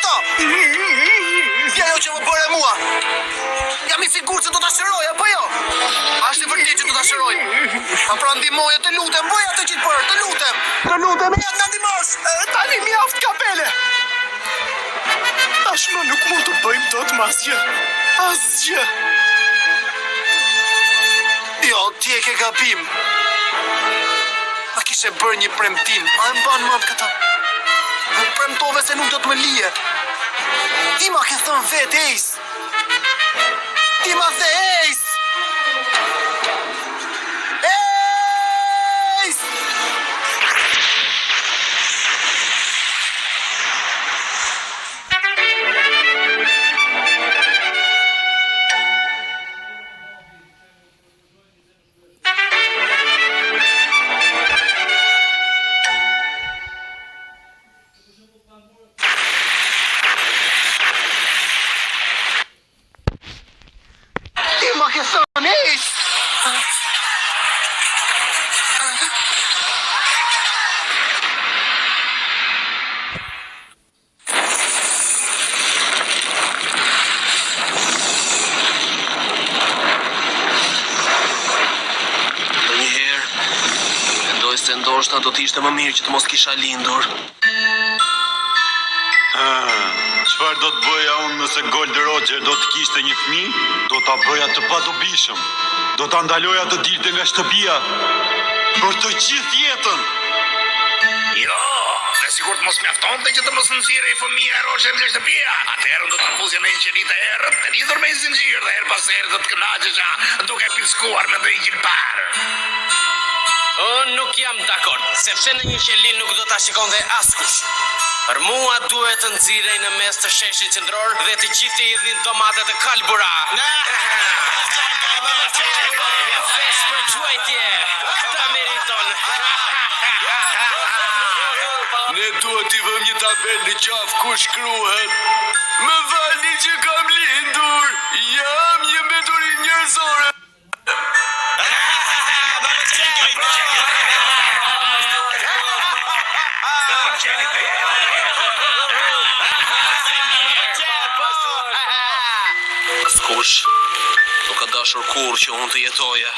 Kujto! Ja jo që më bëre mua! Jam i sigurt se do ta shëroj, apo jo? Ashtë i vërtet që do ta shëroj. Pa pra ndihmoje, të lutem, bëj atë që të bërë, të lutem. Të lutem, ja të ndihmosh. Tani mjaft kapele. Tashmë nuk mund të bëjmë dot më asgjë. Asgjë. Jo, ti e ke gabim. A kishe bërë një premtim, a e mban mend këtë? Më premtove se nuk do të më lije. Ti ma ke thënë vetë, Ace. Ti ma the Ace. Ace! Ti ma ke thënë Ace. Se ndoshta do t'ishte më mirë që të mos kisha lindur. Çfarë do të bëja unë nëse Gold Roger do të kishte një fëmijë? Do ta bëja të padobishëm. Do ta ndaloja të dilte nga shtëpia për të gjithë jetën. Jo, dhe sigur të mos mjaftonte që të mos nxirrej fëmia e Roger nga shtëpia. Atëherë do ta fusja në një qelit të errët, të lidhur me një zinxhir dhe her pas here do të kënaqesha duke piskuar me ndonjë parë. Unë nuk jam dakord, sepse në një qelin nuk do ta shikonte askush. Për mua duhet të nxirrej në mes të sheshit qendror dhe të gjithë i dhënë domate të kalbura. Fesh për quajtje, këta meriton. Ne duhet t'i vëmë një tabel në qafë ku shkruhet: "Më falni që kam lindur, jam një mbeturin njerëzore." Askush nuk ka dashur kurrë që unë të jetoja.